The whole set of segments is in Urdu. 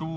2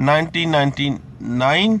1999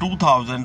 2000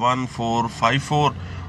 1454,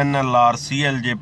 NLR CLJ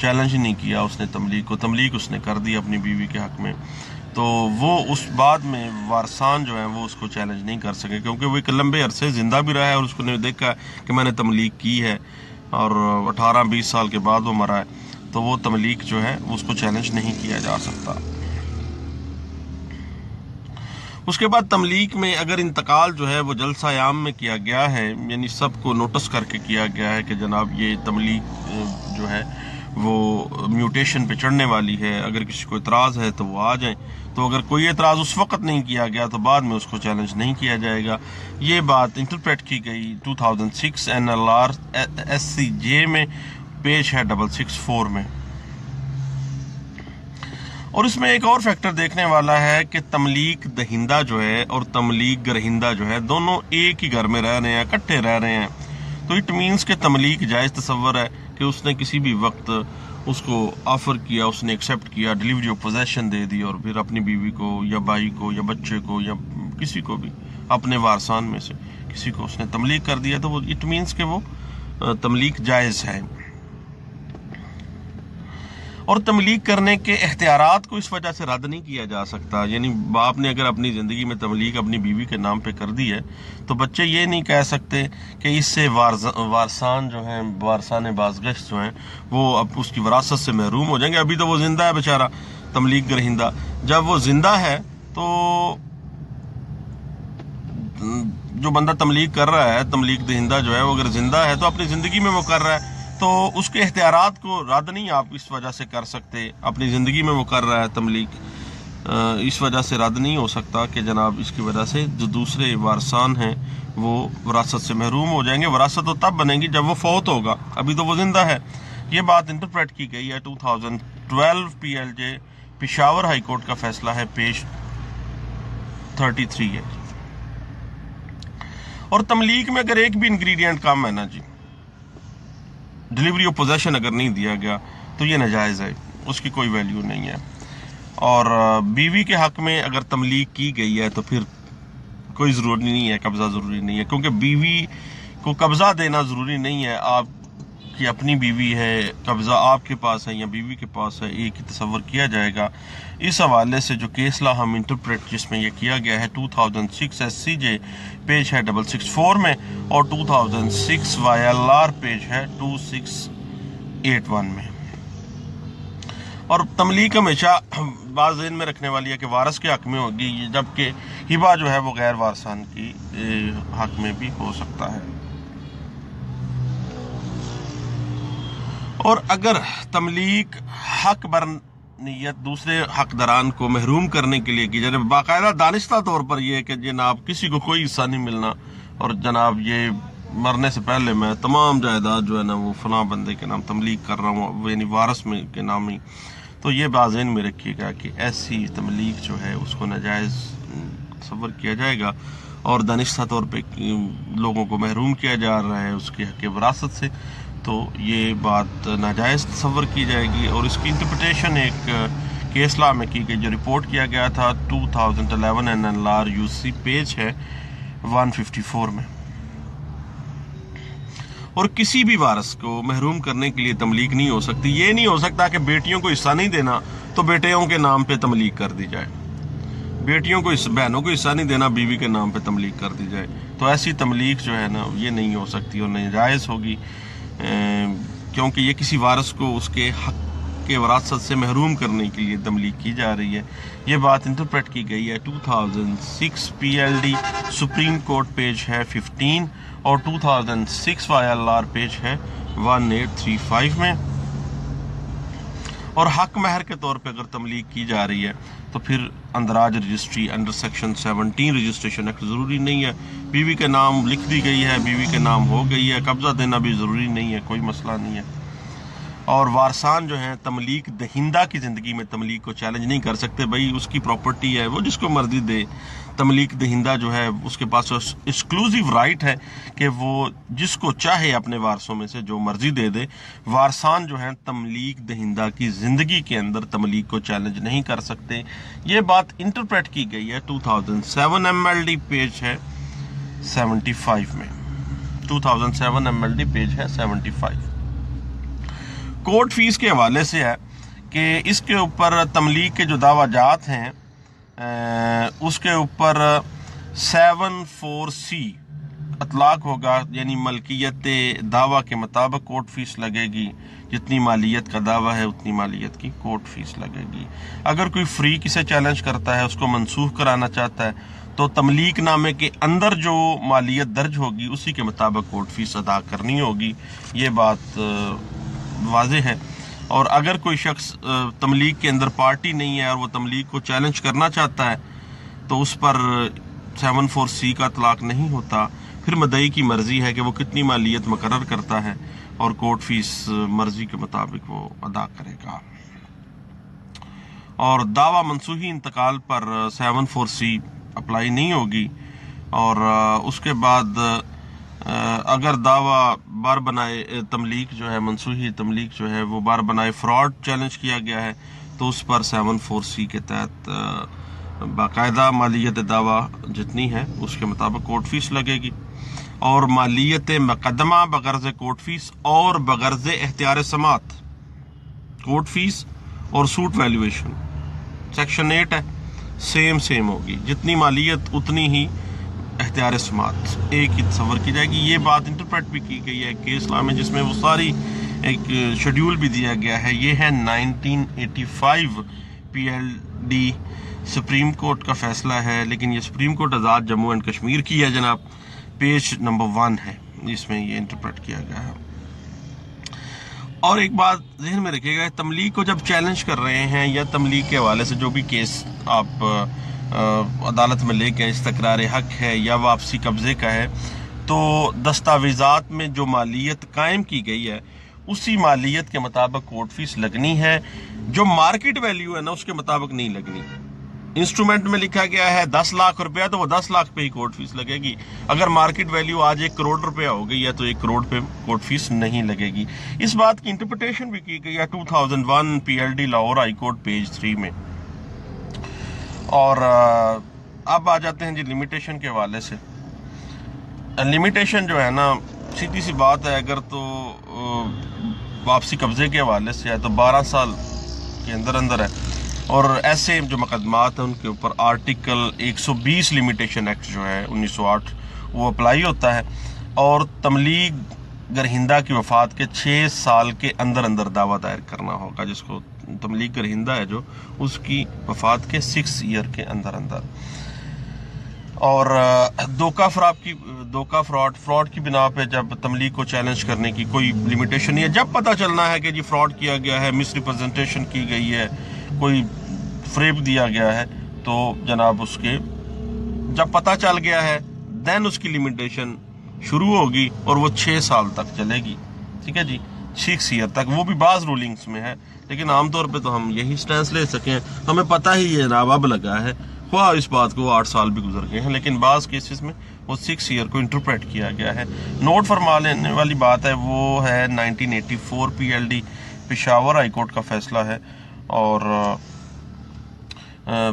چیلنج نہیں کیا اس نے تملیک اس نے کر دی اپنی بیوی کے حق میں، تو وہ اس بعد میں وارثان جو ہیں وہ اس کو چیلنج نہیں کر سکے، کیونکہ وہ ایک لمبے عرصے زندہ بھی رہا ہے اور اس کو نے دیکھا کہ میں نے تملیک کی ہے، اور 18-20 سال کے بعد وہ مرا ہے، تو وہ تملیک جو ہے اس کو چیلنج نہیں کیا جا سکتا۔ اس کے بعد تملیک میں اگر انتقال جو ہے وہ جلسہ عام میں کیا گیا ہے، یعنی سب کو نوٹس کر کے کیا گیا ہے کہ جناب یہ تملیک جو ہے وہ میوٹیشن پہ چڑھنے والی ہے، اگر کسی کو اعتراض ہے تو وہ آ جائیں، تو اگر کوئی اعتراض اس وقت نہیں کیا گیا تو بعد میں اس کو چیلنج نہیں کیا جائے گا۔ یہ بات انٹرپریٹ کی گئی 2006 NLR SCJ میں، پیج ہے 664 میں۔ اور اس میں ایک اور فیکٹر دیکھنے والا ہے کہ تملیک دہندہ جو ہے اور تملیک گرہندہ جو ہے دونوں ایک ہی گھر میں رہ رہے ہیں، اکٹھے رہ رہے ہیں، تو اٹ مینس کہ تملیک جائز تصور ہے کہ اس نے کسی بھی وقت اس کو آفر کیا، اس نے ایکسیپٹ کیا، ڈیلیوری آف پوزیشن دے دی، اور پھر اپنی بیوی کو یا بھائی کو یا بچے کو یا کسی کو بھی اپنے وارثان میں سے کسی کو اس نے تملیک کر دیا، تو وہ اٹ مینس کہ وہ تملیک جائز ہے۔ اور تملیک کرنے کے اختیارات کو اس وجہ سے رد نہیں کیا جا سکتا، یعنی باپ نے اگر اپنی زندگی میں تملیک اپنی بیوی کے نام پہ کر دی ہے تو بچے یہ نہیں کہہ سکتے کہ اس سے وارثان جو ہیں، وارثان بازگشت جو ہیں، وہ اب اس کی وراثت سے محروم ہو جائیں گے۔ ابھی تو وہ زندہ ہے بیچارہ تملیک گرہندہ، جب وہ زندہ ہے تو جو بندہ تملیک کر رہا ہے، تملیک دہندہ جو ہے، وہ اگر زندہ ہے تو اپنی زندگی میں وہ کر رہا ہے، تو اس کے اختیارات کو رد نہیں آپ اس وجہ سے کر سکتے، اپنی زندگی میں وہ کر رہا ہے تملیک، اس وجہ سے رد نہیں ہو سکتا کہ جناب اس کی وجہ سے جو دوسرے وارثان ہیں وہ وراثت سے محروم ہو جائیں گے۔ وراثت تو تب بنے گی جب وہ فوت ہوگا، ابھی تو وہ زندہ ہے۔ یہ بات انٹرپریٹ کی گئی ہے 2012 PLJ پشاور ہائی کورٹ کا فیصلہ ہے، پیج 33 ہے۔ اور تملیک میں اگر ایک بھی انگریڈینٹ کم ہے نا جی، ڈیلیوری آف پوزیشن اگر نہیں دیا گیا تو یہ ناجائز ہے، اس کی کوئی ویلیو نہیں ہے۔ اور بیوی کے حق میں اگر تملیک کی گئی ہے تو پھر کوئی ضروری نہیں ہے، قبضہ ضروری نہیں ہے، کیونکہ بیوی کو قبضہ دینا ضروری نہیں ہے۔ آپ کی اپنی بیوی ہے، قبضہ آپ کے پاس ہے یا بیوی کے پاس ہے، ایک ہی تصور کیا جائے گا۔ اس حوالے سے جو کیس لا ہم انٹرپریٹ جس میں یہ کیا گیا ہے 2006 SCJ پیج ہے 664 میں، اور 2006 YLR پیج ہے 2681 میں۔ اور تملیک ہمیشہ بعض ذہن میں رکھنے والی ہے کہ وارث کے حق میں ہوگی، جبکہ ہبہ جو ہے وہ غیر وارثان کی حق میں بھی ہو سکتا ہے۔ اور اگر تملیک حق بر نیت دوسرے حقداران کو محروم کرنے کے لیے کی جائے، باقاعدہ دانستہ طور پر یہ کہ جناب کسی کو کوئی حصہ نہیں ملنا، اور جناب یہ مرنے سے پہلے میں تمام جائیداد جو ہے نا وہ فلاں بندے کے نام تملیک کر رہا ہوں، یعنی وارث میں کے نام ہی، تو یہ بات ذہن میں رکھیے گا کہ ایسی تملیک جو ہے اس کو ناجائز تصور کیا جائے گا، اور دانستہ طور پہ لوگوں کو محروم کیا جا رہا ہے اس کے حق وراثت سے، تو یہ بات ناجائز تصور کی جائے گی۔ اور اس کی انٹرپریٹیشن ایک کیس لا میں کی گئی جو رپورٹ کیا گیا تھا 2011 NLR UC پیج ہے 154 میں۔ اور کسی بھی وارث کو محروم کرنے کے لیے تملیک نہیں ہو سکتی۔ یہ نہیں ہو سکتا کہ بیٹیوں کو حصہ نہیں دینا تو بیٹیوں کے نام پہ تملیک کر دی جائے، بیٹیوں کو بہنوں کو حصہ نہیں دینا بیوی کے نام پہ تملیک کر دی جائے، تو ایسی تملیک جو ہے نا یہ نہیں ہو سکتی اور ناجائز ہوگی، کیونکہ یہ کسی وارث کو اس کے حق کے وراثت سے محروم کرنے کے لیے تملیک کی جا رہی ہے۔ یہ بات انٹرپریٹ کی گئی ہے 2006 PLD سپریم کورٹ پیج ہے 15 اور 2006 YLR پیج ہے 1835 میں۔ اور حق مہر کے طور پہ اگر تملیک کی جا رہی ہے تو پھر اندراج registry under section 17 registration act ضروری نہیں ہے، بیوی کے نام لکھ دی گئی ہے، بیوی کے نام ہو گئی ہے، قبضہ دینا بھی ضروری نہیں ہے، کوئی مسئلہ نہیں ہے۔ اور وارثان جو ہیں تملیک دہندہ کی زندگی میں تملیک کو چیلنج نہیں کر سکتے، بھائی اس کی پراپرٹی ہے، وہ جس کو مرضی دے۔ تملیک دہندہ جو ہے اس کے پاس ایکسکلوزیو رائٹ ہے کہ وہ جس کو چاہے اپنے وارثوں میں سے جو مرضی دے دے۔ وارثان جو ہیں تملیک دہندہ کی زندگی کے اندر تملیک کو چیلنج نہیں کر سکتے۔ یہ بات انٹرپریٹ کی گئی ہے 2007 MLD پیج ہے 75 میں، 2007 MLD پیج ہے 75۔ کورٹ فیس کے حوالے سے ہے کہ اس کے اوپر تملیک کے جو دعویٰ جات ہیں اس کے اوپر 74C اطلاق ہوگا، یعنی ملکیت دعویٰ کے مطابق کورٹ فیس لگے گی، جتنی مالیت کا دعویٰ ہے اتنی مالیت کی کورٹ فیس لگے گی۔ اگر کوئی فری کسے چیلنج کرتا ہے، اس کو منسوخ کرانا چاہتا ہے، تو تملیک نامے کے اندر جو مالیت درج ہوگی اسی کے مطابق کورٹ فیس ادا کرنی ہوگی، یہ بات واضح ہے۔ اور اگر کوئی شخص تملیک کے اندر پارٹی نہیں ہے اور وہ تملیک کو چیلنج کرنا چاہتا ہے تو اس پر 74C کا اطلاق نہیں ہوتا، پھر مدعی کی مرضی ہے کہ وہ کتنی مالیت مقرر کرتا ہے اور کورٹ فیس مرضی کے مطابق وہ ادا کرے گا۔ اور دعویٰ منسوخی انتقال پر 74C اپلائی نہیں ہوگی، اور اس کے بعد اگر دعویٰ بار بنائے تملیک جو ہے، منسوخی تملیک جو ہے وہ بار بنائے فراڈ چیلنج کیا گیا ہے تو اس پر 74C کے تحت باقاعدہ مالیت دعویٰ جتنی ہے اس کے مطابق کورٹ فیس لگے گی، اور مالیت مقدمہ بغرض کورٹ فیس اور بغرض اختیار سماعت، کورٹ فیس اور سوٹ ویلیویشن سیکشن 8 ہے، سیم ہوگی، جتنی مالیت اتنی ہی اختیار سماعت، ایک ہی تصور کی جائے گی۔ یہ بات انٹرپریٹ بھی کی گئی ہے کیس لا میں، جس میں وہ ساری ایک شیڈیول بھی دیا گیا ہے۔ یہ ہے 1985 PLD سپریم کورٹ کا فیصلہ ہے، لیکن یہ supreme court Azad Jammu and Kashmir کی ہے جناب، پیج نمبر 1 ہے جس میں یہ انٹرپریٹ کیا گیا ہے۔ اور ایک بات ذہن میں رکھیے گا، تملیک کو جب چیلنج کر رہے ہیں یا تملیک کے حوالے سے جو بھی کیس آپ عدالت میں لے کے استقرار حق ہے یا واپسی قبضے کا ہے، تو دستاویزات میں جو مالیت قائم کی گئی ہے اسی مالیت کے مطابق کورٹ فیس لگنی ہے، جو مارکیٹ ویلیو ہے نا اس کے مطابق نہیں لگنی۔ انسٹرومنٹ میں لکھا گیا ہے 10 لاکھ روپیہ تو وہ 10 لاکھ پہ ہی کورٹ فیس لگے گی۔ اگر مارکیٹ ویلیو آج 1 کروڑ روپیہ ہو گئی ہے تو 1 کروڑ پہ کورٹ فیس نہیں لگے گی۔ اس بات کی انٹرپریٹیشن بھی کی گئی ہے 2001 PLD Lahore high court page 3 میں۔ اور اب آ جاتے ہیں جی لمیٹیشن کے حوالے سے۔ لمیٹیشن جو ہے نا، سیدھی سی بات ہے، اگر تو واپسی قبضے کے حوالے سے ہے تو 12 سال کے اندر ہے، اور ایسے جو مقدمات ہیں ان کے اوپر آرٹیکل 120 لمیٹیشن ایکٹ جو ہے 1908 وہ اپلائی ہوتا ہے، اور تملیغ گرہندہ کی وفات کے 6 سال کے اندر دعویٰ دائر کرنا ہوگا، جس کو تملیغ گرہندہ ہے جو اس کی وفات کے 6 ایئر کے اندر۔ اور فراڈ کی بنا پہ جب تملیغ کو چیلنج کرنے کی کوئی لمیٹیشن نہیں ہے۔ جب پتہ چلنا ہے کہ جی فراڈ کیا گیا ہے، مس ریپرزنٹیشن کی گئی ہے، کوئی فریب دیا گیا ہے، تو جناب اس کے جب پتہ چل گیا ہے دین اس کی لمیٹیشن شروع ہوگی اور وہ 6 سال تک چلے گی، ٹھیک ہے جی، 6 ایئر تک۔ وہ بھی بعض رولنگز میں ہے، لیکن عام طور پہ تو ہم یہی سٹینس لے سکیں، ہمیں پتہ ہی یہ جناب اب لگا ہے، خواہ اس بات کو 8 سال بھی گزر گئے ہیں، لیکن بعض کیسز میں وہ 6 ایئر کو انٹرپریٹ کیا گیا ہے۔ نوٹ فرما لینے والی بات ہے وہ ہے 1984 PLD پشاور ہائی کورٹ کا فیصلہ ہے، اور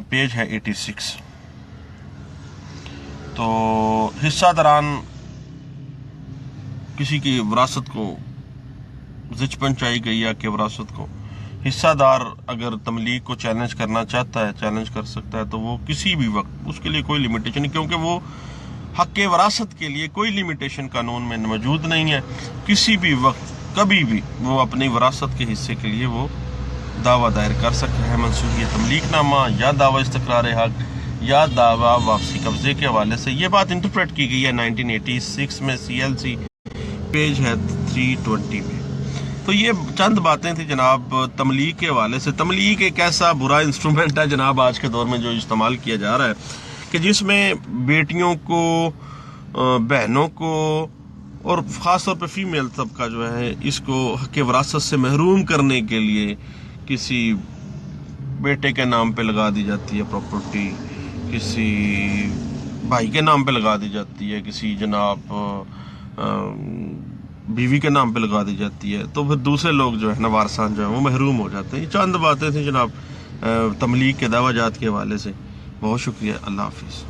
پیج ہے 86۔ تو حصہ دران کسی کی وراثت کو زچ پہنچائی گئی یا کہ وراثت کو حصہ دار اگر تملیغ کو چیلنج کرنا چاہتا ہے، چیلنج کر سکتا ہے، تو وہ کسی بھی وقت، اس کے لیے کوئی لمیٹیشن نہیں، کیونکہ وہ حق وراثت کے لیے کوئی لمیٹیشن قانون میں موجود نہیں ہے۔ کسی بھی وقت کبھی بھی وہ اپنی وراثت کے حصے کے لیے وہ دعویٰ دائر کر سکتا ہے، منسوخی تملیغ نامہ یا دعویٰ استقرار حق یا دعویٰ واپسی قبضے کے حوالے سے۔ یہ بات انٹرپریٹ کی گئی ہے 1986 میں CLC پیج ہے 320 میں۔ تو یہ چند باتیں تھیں جناب تملیغ کے حوالے سے۔ تملیغ ایک ایسا برا انسٹرومنٹ ہے جناب آج کے دور میں جو استعمال کیا جا رہا ہے، کہ جس میں بیٹیوں کو، بہنوں کو، اور خاص طور پہ فیمیل طبقہ جو ہے اس کو حق وراثت سے محروم کرنے کے لیے کسی بیٹے کے نام پہ لگا دی جاتی ہے پراپرٹی، کسی بھائی کے نام پہ لگا دی جاتی ہے، کسی جناب بیوی کے نام پہ لگا دی جاتی ہے، تو پھر دوسرے لوگ جو ہے نا وارثان جو ہیں وہ محروم ہو جاتے ہیں۔ یہ چند باتیں تھیں جناب تملیغ کے دعویٰ جات کے حوالے سے۔ بہت شکریہ، اللہ حافظ۔